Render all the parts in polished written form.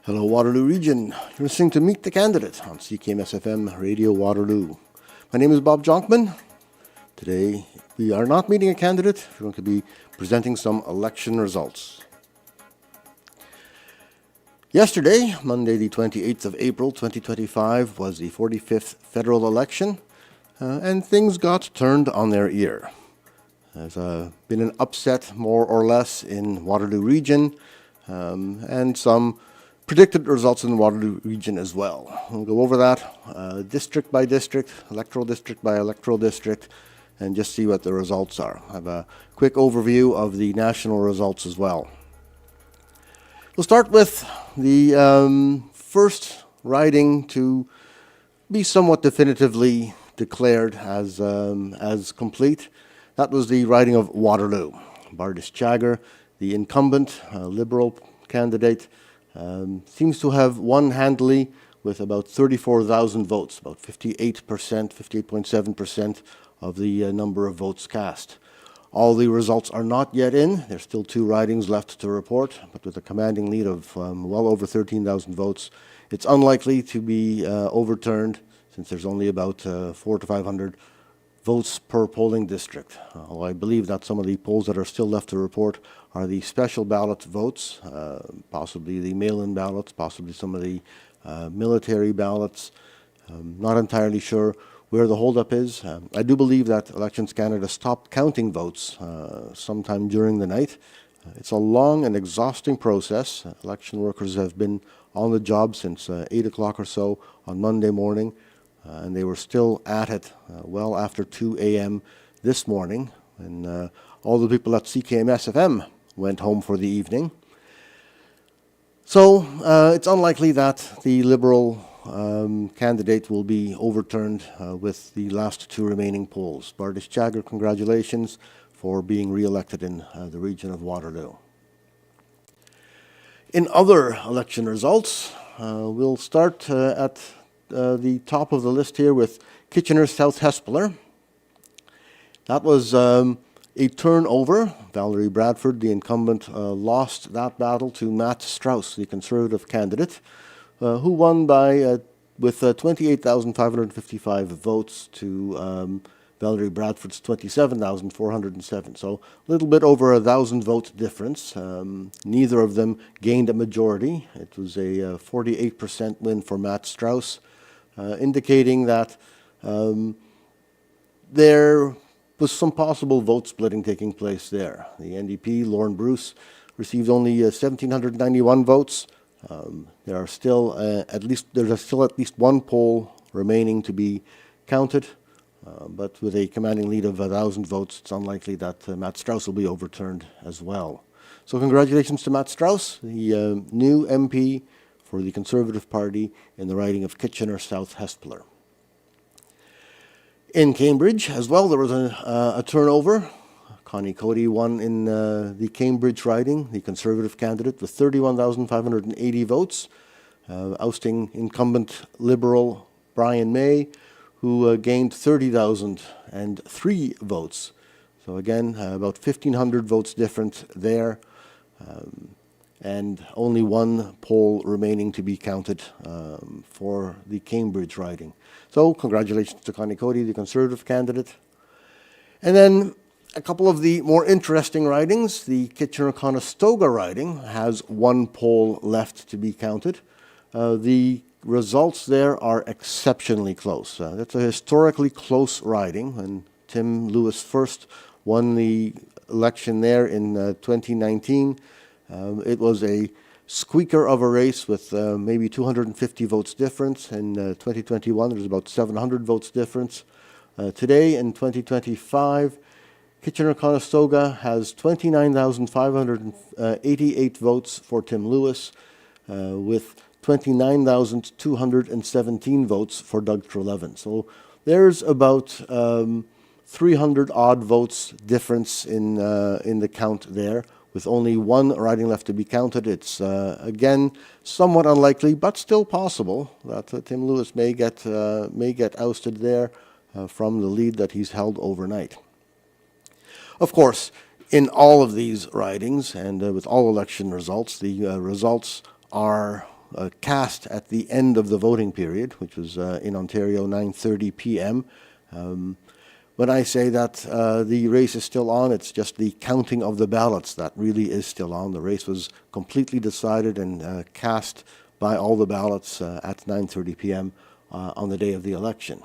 Hello, Waterloo Region. You're listening to Meet the Candidate on CKMS-FM Radio Waterloo. My name is Bob Jonkman. Today, we are not meeting a candidate. We're going to be presenting some election results. Yesterday, Monday the 28th of April 2025, was the 45th federal election, and things got turned on their ear. There's been an upset, more or less, in Waterloo Region, and some predicted results in the Waterloo Region as well. We'll go over that district by district, electoral district by electoral district, and just see what the results are. I have a quick overview of the national results as well. We'll start with the first riding to be somewhat definitively declared as complete. That was the riding of Waterloo. Bardish Chagger, the incumbent Liberal candidate, seems to have won handily with about 34,000 votes, about 58%, 58.7% of the number of votes cast. All the results are not yet in. There's still 2 ridings left to report, but with a commanding lead of well over 13,000 votes, it's unlikely to be overturned since there's only about 400 to 500 votes per polling district. Although I believe that some of the polls that are still left to report are the special ballot votes, possibly the mail-in ballots, possibly some of the military ballots. Not entirely sure where the holdup is. I do believe that Elections Canada stopped counting votes sometime during the night. It's a long and exhausting process. Election workers have been on the job since 8 o'clock or so on Monday morning, and they were still at it well after 2 a.m. this morning, and all the people at CKMS-FM went home for the evening. So it's unlikely that the Liberal candidate will be overturned with the last 2 remaining polls. Bardish Chagger, congratulations for being re-elected in the region of Waterloo. In other election results, we'll start at the top of the list here with Kitchener South Hespeler. That was a turnover. Valerie Bradford, the incumbent, lost that battle to Matt Strauss, the Conservative candidate, who won by with 28,555 votes to Valerie Bradford's 27,407. So a little bit over 1,000 vote difference. Neither of them gained a majority. It was a 48% win for Matt Strauss, indicating that there was some possible vote splitting taking place there. The NDP, Lauren Bruce, received only 1,791 votes. There's still at least one poll remaining to be counted, but with a commanding lead of 1,000 votes, it's unlikely that Matt Strauss will be overturned as well. So congratulations to Matt Strauss, the new MP for the Conservative Party in the riding of Kitchener South Hespeler. In Cambridge as well, there was a turnover. Connie Cody won in the Cambridge riding, the Conservative candidate, with 31,580 votes, ousting incumbent Liberal Brian May, who gained 30,003 votes. So again, about 1,500 votes different there, and only one poll remaining to be counted for the Cambridge riding. So congratulations to Connie Cody, the Conservative candidate. And then a couple of the more interesting ridings. The Kitchener-Conestoga riding has one poll left to be counted. The results there are exceptionally close. That's a historically close riding, and Tim Lewis first won the election there in 2019. It was a squeaker of a race with maybe 250 votes difference. In 2021, there's about 700 votes difference. Today, in 2025, Kitchener-Conestoga has 29,588 votes for Tim Lewis, with 29,217 votes for Doug Trelevin. So there's about 300 odd votes difference in the count there, with only one riding left to be counted. It's again somewhat unlikely, but still possible that Tim Lewis may get ousted there from the lead that he's held overnight. Of course, in all of these ridings and with all election results, the results are cast at the end of the voting period, which was in Ontario 9:30 p.m. When I say that the race is still on, it's just the counting of the ballots that really is still on. The race was completely decided and cast by all the ballots at 9:30 p.m. On the day of the election.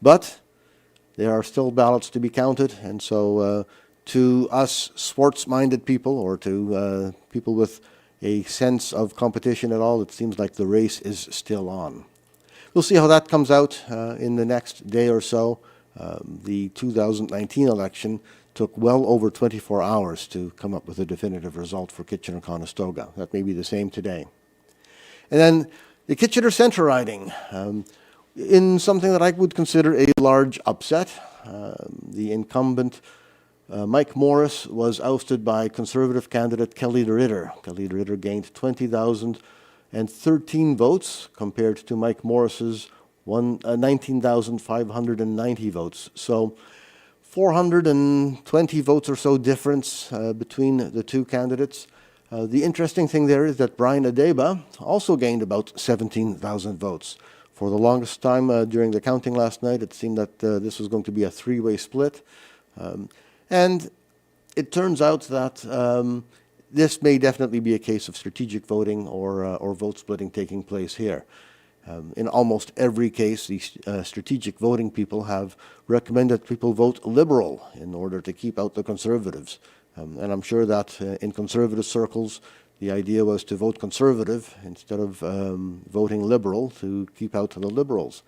But there are still ballots to be counted, and so to us sports-minded people, or to people with a sense of competition at all, it seems like the race is still on. We'll see how that comes out in the next day or so. The 2019 election took well over 24 hours to come up with a definitive result for Kitchener-Conestoga. That may be the same today. And then the Kitchener Centre riding, in something that I would consider a large upset. The incumbent, Mike Morris, was ousted by Conservative candidate Kelly DeRitter. Kelly DeRitter gained 20,013 votes compared to Mike Morris's 19,590 votes. So 420 votes or so difference between the two candidates. The interesting thing there is that Brian Adeba also gained about 17,000 votes. For the longest time during the counting last night, it seemed that this was going to be a three-way split. And it turns out that this may definitely be a case of strategic voting or vote splitting taking place here. In almost every case, the strategic voting people have recommended people vote Liberal in order to keep out the Conservatives. And I'm sure that in Conservative circles, the idea was to vote Conservative instead of voting Liberal to keep out the Liberals.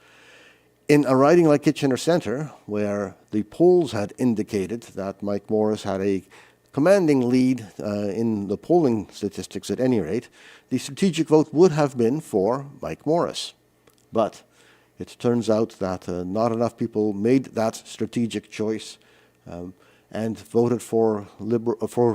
In a riding like Kitchener Centre, where the polls had indicated that Mike Morris had a commanding lead in the polling statistics at any rate, the strategic vote would have been for Mike Morris. But it turns out that not enough people made that strategic choice and voted for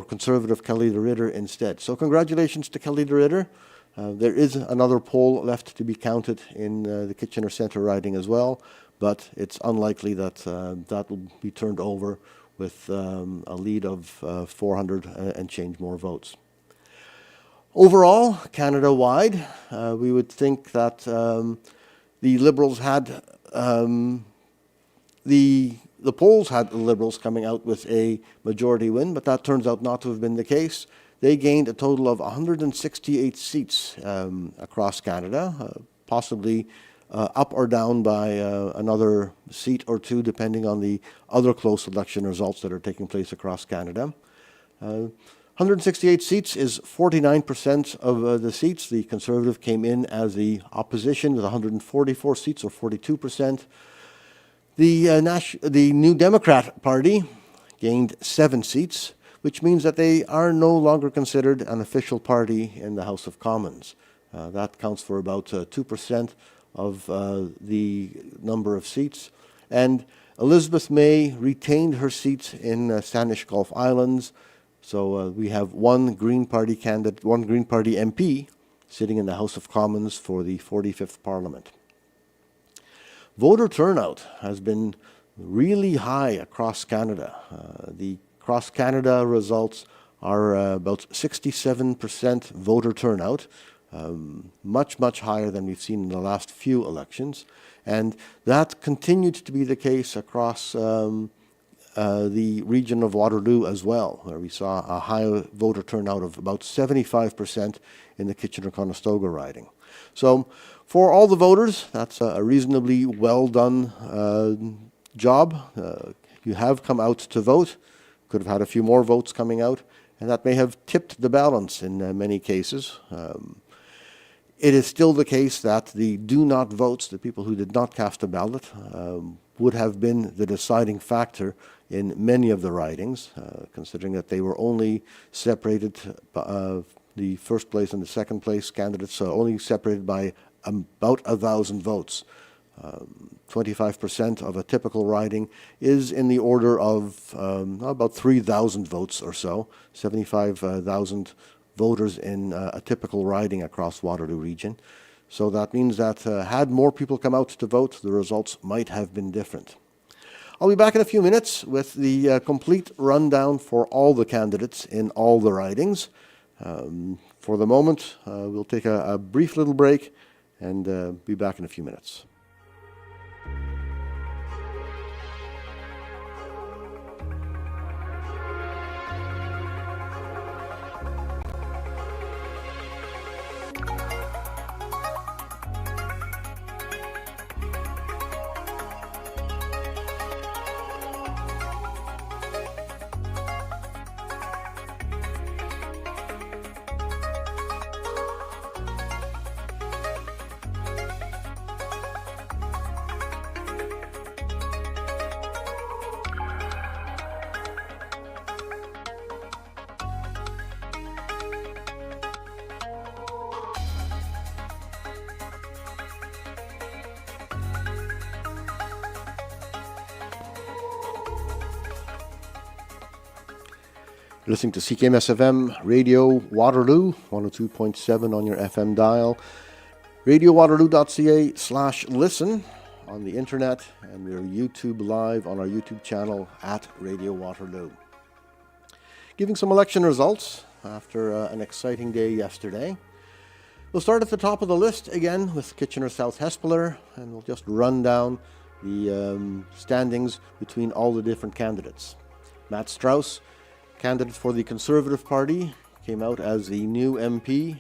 Conservative Kelly DeRitter instead. So congratulations to Kelly DeRitter. There is another poll left to be counted in the Kitchener Centre riding as well, but it's unlikely that that will be turned over with a lead of 400 and change more votes. Overall, Canada-wide, we would think that the Liberals had the polls had the Liberals coming out with a majority win, but that turns out not to have been the case. They gained a total of 168 seats across Canada, possibly up or down by another seat or two, depending on the other close election results that are taking place across Canada. 168 seats is 49% of the seats. The Conservative came in as the opposition with 144 seats, or 42%. The New Democrat Party gained 7 seats, which means that they are no longer considered an official party in the House of Commons. That counts for about 2% of the number of seats. And Elizabeth May retained her seat in Sanish Gulf Islands. So we have one Green Party candidate, one Green Party MP sitting in the House of Commons for the 45th Parliament. Voter turnout has been really high across Canada. The cross-Canada results are about 67% voter turnout, much, much higher than we've seen in the last few elections. And that continued to be the case across the region of Waterloo as well, where we saw a high voter turnout of about 75% in the Kitchener-Conestoga riding. So for all the voters, that's a reasonably well done job. You have come out to vote. Could have had a few more votes coming out, and that may have tipped the balance in many cases. It is still the case that the do not votes, the people who did not cast a ballot, would have been the deciding factor in many of the ridings, considering that they were only separated, the first place and the second place candidates only separated by about 1,000 votes. 25% of a typical riding is in the order of about 3,000 votes or so, 75,000 voters in a typical riding across Waterloo Region. So that means that had more people come out to vote, the results might have been different. I'll be back in a few minutes with the complete rundown for all the candidates in all the ridings. for the moment. We'll take a brief little break and be back in a few minutes. Listening to CKMS-FM Radio Waterloo, 102.7 on your FM dial, radiowaterloo.ca/listen on the internet, and we're YouTube live on our YouTube channel at Radio Waterloo. Giving some election results after an exciting day yesterday. We'll start at the top of the list again with Kitchener South Hespeler, and we'll just run down the standings between all the different candidates. Matt Strauss, candidate for the Conservative Party, came out as the new MP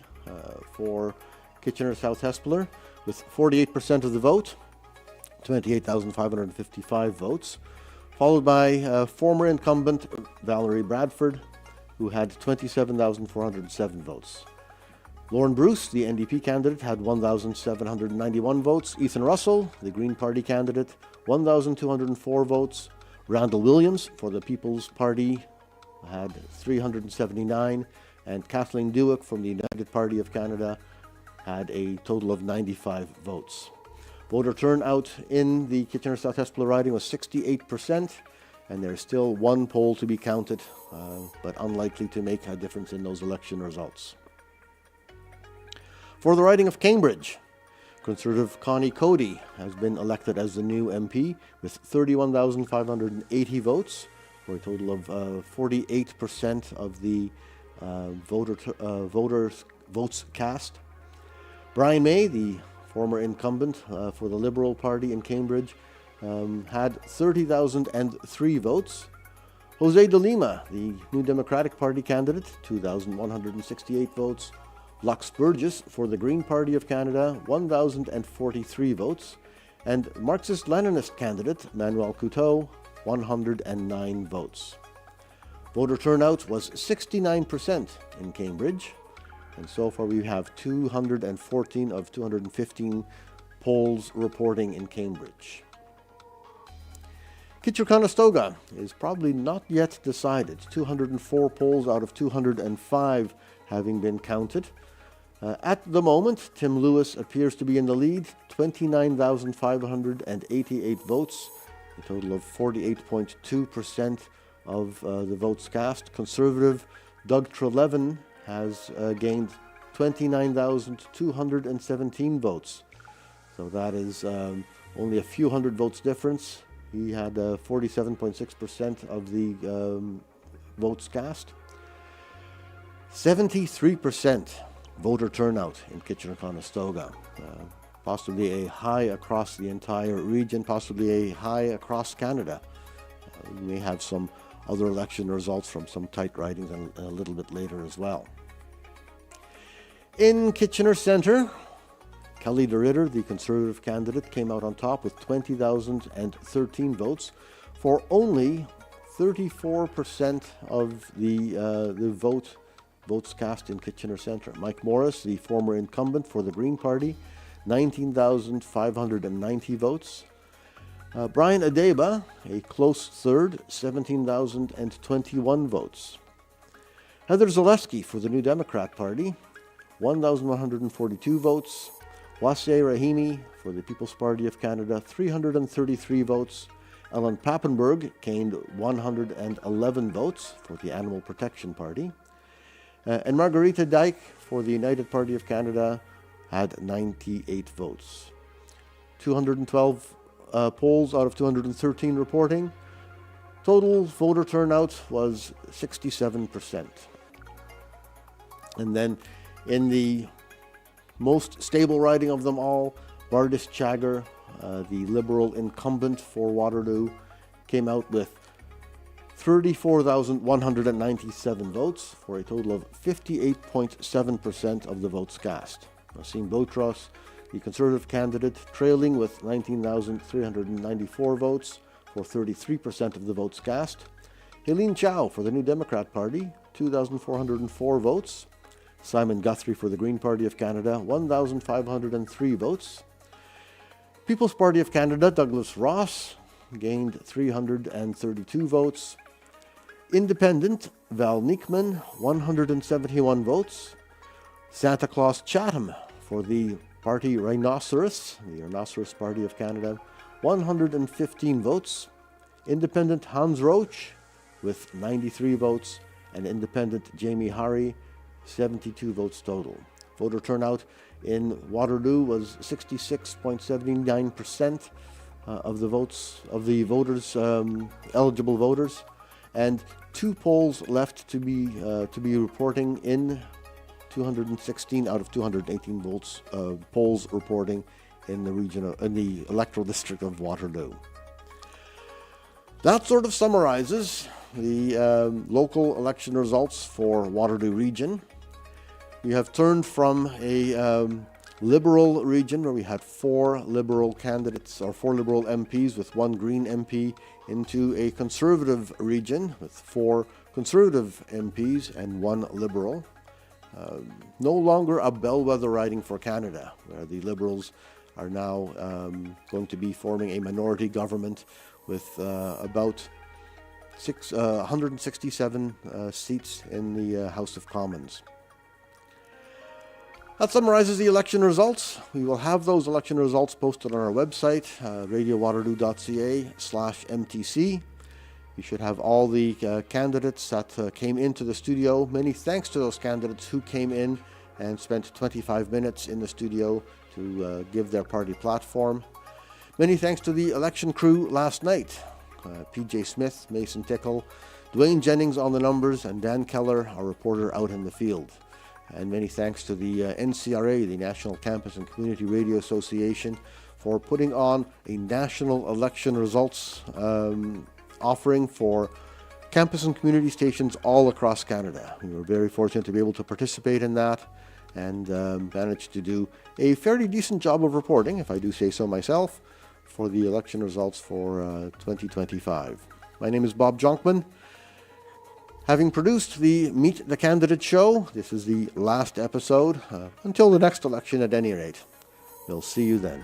for Kitchener South Hespeler with 48% of the vote, 28,555 votes, followed by former incumbent Valerie Bradford, who had 27,407 votes. Lauren Bruce, the NDP candidate, had 1,791 votes. Ethan Russell, the Green Party candidate, 1,204 votes. Randall Williams for the People's Party had 379, and Kathleen Dewick from the United Party of Canada had a total of 95 votes. Voter turnout in the Kitchener South Hespeler riding was 68%, and there's still one poll to be counted, but unlikely to make a difference in those election results. For the riding of Cambridge, Conservative Connie Cody has been elected as the new MP with 31,580 votes, for a total of 48% of the voters' votes cast. Brian May, the former incumbent for the Liberal Party in Cambridge, had 30,003 votes. Jose de Lima, the New Democratic Party candidate, 2,168 votes. Lux Burgess for the Green Party of Canada, 1,043 votes. And Marxist-Leninist candidate Manuel Couteau, 109 votes. Voter turnout was 69% in Cambridge, and so far we have 214 of 215 polls reporting in Cambridge. Kitchener-Conestoga is probably not yet decided. 204 polls out of 205 having been counted. At the moment, Tim Lewis appears to be in the lead, 29,588 votes, a total of 48.2% of the votes cast. Conservative Doug Trelevin has gained 29,217 votes. So that is only a few hundred votes difference. He had 47.6% of the votes cast. 73% voter turnout in Kitchener-Conestoga. Possibly a high across the entire region, possibly a high across Canada. We may have some other election results from some tight ridings a little bit later as well. In Kitchener Centre, Kelly DeRitter, the Conservative candidate, came out on top with 20,013 votes for only 34% of the votes cast in Kitchener Centre. Mike Morris, the former incumbent for the Green Party, 19,590 votes. Brian Adeba, a close third, 17,021 votes. Heather Zaleski for the New Democrat Party, 1,142 votes. Wasia Rahimi for the People's Party of Canada, 333 votes. Ellen Papenburg gained 111 votes for the Animal Protection Party. And Margarita Dyke for the United Party of Canada had 98 votes. 212 polls out of 213 reporting. Total voter turnout was 67%. And then In the most stable riding of them all, Bardis Chagger, the Liberal incumbent for Waterloo, came out with 34,197 votes for a total of 58.7% of the votes cast. Nassim Boutros, the Conservative candidate, trailing with 19,394 votes for 33% of the votes cast. Helene Chow for the New Democrat Party, 2,404 votes. Simon Guthrie for the Green Party of Canada, 1,503 votes. People's Party of Canada, Douglas Ross, gained 332 votes. Independent, Val Nieckman, 171 votes. Santa Claus Chatham for the Party Rhinoceros, the Rhinoceros Party of Canada, 115 votes. Independent Hans Roach with 93 votes, and Independent Jamie Harry, 72 votes total. Voter turnout in Waterloo was 66.79% of the votes of the voters, eligible voters, and 2 polls left to be reporting in 216 out of 218 polls reporting in the region in the electoral district of Waterloo. That sort of summarizes the local election results for Waterloo Region. We have turned from a Liberal region where we had 4 Liberal candidates or 4 Liberal MPs with 1 Green MP into a Conservative region with 4 Conservative MPs and 1 Liberal. No longer a bellwether riding for Canada, where the Liberals are now going to be forming a minority government with about 167 seats in the House of Commons. That summarizes the election results. We will have those election results posted on our website, radiowaterloo.ca/MTC. You should have all the candidates that came into the studio. Many thanks to those candidates who came in and spent 25 minutes in the studio to give their party platform. Many thanks to the election crew last night. PJ Smith, Mason Tickle, Dwayne Jennings on the numbers, and Dan Keller, our reporter out in the field. And many thanks to the NCRA, the National Campus and Community Radio Association, for putting on a national election results offering for campus and community stations all across Canada. We were very fortunate to be able to participate in that and managed to do a fairly decent job of reporting, if I do say so myself, for the election results for 2025. My name is Bob Jonkman. Having produced the Meet the Candidate show, this is the last episode, until the next election at any rate. We'll see you then.